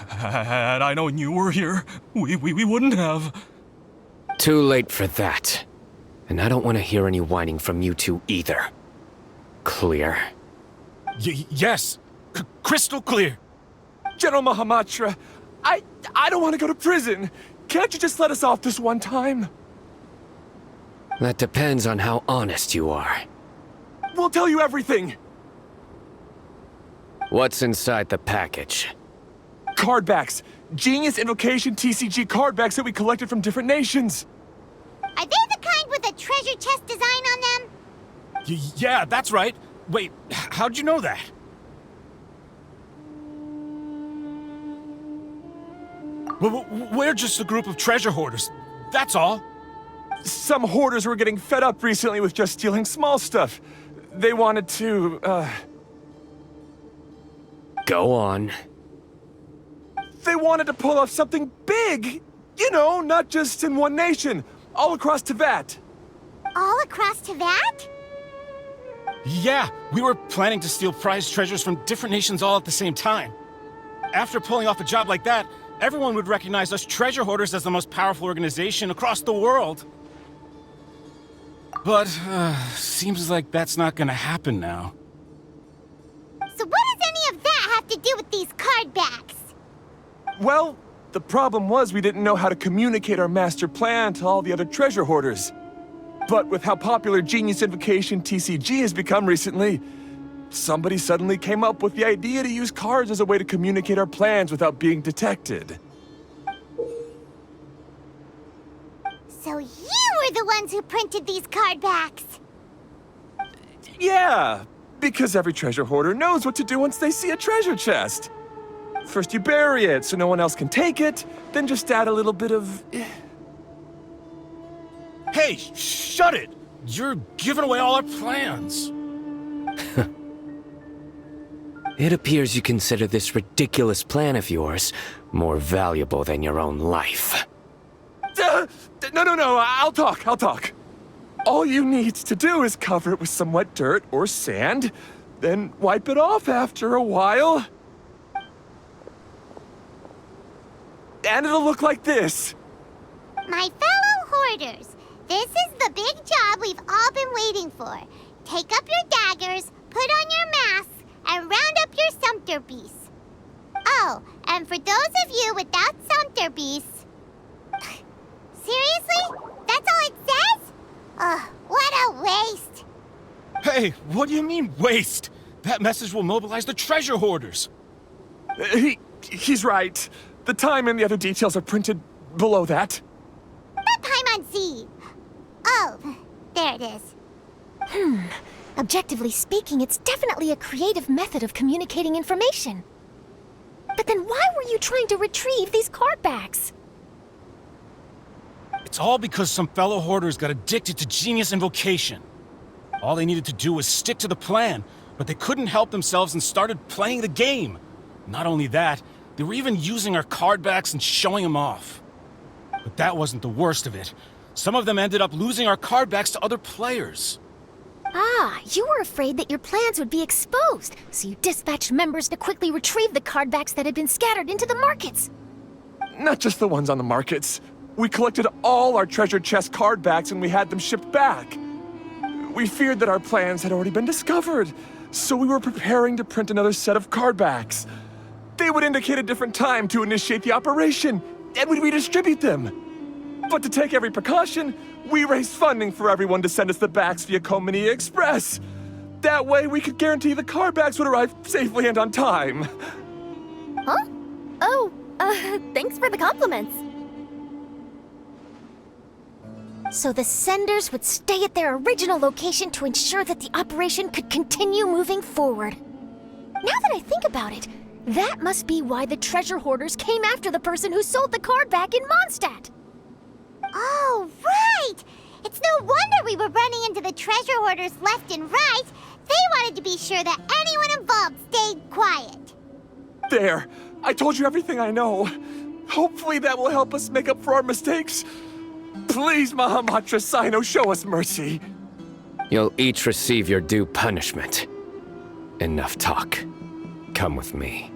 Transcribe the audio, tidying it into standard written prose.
Had I known you were here, we wouldn't have. Too late for that. And I don't want to hear any whining from you two either. Clear? Yes. Crystal clear. General Mahamatra, I don't want to go to prison. Can't you just let us off this one time? That depends on how honest you are. We'll tell you everything. What's inside the package? Cardbacks. Genius Invocation TCG cardbacks that we collected from different nations. Are they the kind with a treasure chest design on them? Yeah, that's right. Wait, how'd you know that? We're just a group of treasure hoarders. That's all. Some hoarders were getting fed up recently with just stealing small stuff. They wanted to, Go on. They wanted to pull off something big! You know, not just in one nation. All across Teyvat. All across Teyvat? Yeah, we were planning to steal prized treasures from different nations all at the same time. After pulling off a job like that, everyone would recognize us treasure hoarders as the most powerful organization across the world. But, seems like that's not gonna happen now. So what does any of that have to do with these cardbacks? Well, the problem was we didn't know how to communicate our master plan to all the other treasure hoarders. But with how popular Genius Invocation TCG has become recently, somebody suddenly came up with the idea to use cards as a way to communicate our plans without being detected. So you were the ones who printed these cardbacks? Yeah, because every treasure hoarder knows what to do once they see a treasure chest. First you bury it so no one else can take it, then just add a little bit of... Hey, shut it! You're giving away all our plans. It appears you consider this ridiculous plan of yours more valuable than your own life. No, I'll talk. All you need to do is cover it with some wet dirt or sand, then wipe it off after a while. And it'll look like this. My fellow hoarders, this is the big job we've all been waiting for. Take up your daggers, put on your masks, and round up your sumpter beasts. Oh, and for those of you without sumpter beasts... Seriously? That's all it says? Ugh, what a waste. Hey, what do you mean, waste? That message will mobilize the treasure hoarders. He's right. The time and the other details are printed below that. That Paimon-Z. Oh, there it is. Objectively speaking, it's definitely a creative method of communicating information. But then why were you trying to retrieve these cardbacks? It's all because some fellow hoarders got addicted to Genius Invocation. All they needed to do was stick to the plan, but they couldn't help themselves and started playing the game. Not only that, they were even using our cardbacks and showing them off. But that wasn't the worst of it. Some of them ended up losing our cardbacks to other players. Ah, you were afraid that your plans would be exposed, so you dispatched members to quickly retrieve the cardbacks that had been scattered into the markets. Not just the ones on the markets. We collected all our treasure chest cardbacks and we had them shipped back. We feared that our plans had already been discovered, so we were preparing to print another set of cardbacks. They would indicate a different time to initiate the operation, and we'd redistribute them. But to take every precaution, we raised funding for everyone to send us the backs via Komini Express. That way we could guarantee the cardbacks would arrive safely and on time. Huh? Oh, thanks for the compliments. So the senders would stay at their original location to ensure that the operation could continue moving forward. Now that I think about it, that must be why the treasure hoarders came after the person who sold the card back in Mondstadt. Oh, right! It's no wonder we were running into the treasure hoarders left and right. They wanted to be sure that anyone involved stayed quiet. There, I told you everything I know. Hopefully that will help us make up for our mistakes. Please, Mahamatra Cyno, show us mercy. You'll each receive your due punishment. Enough talk. Come with me.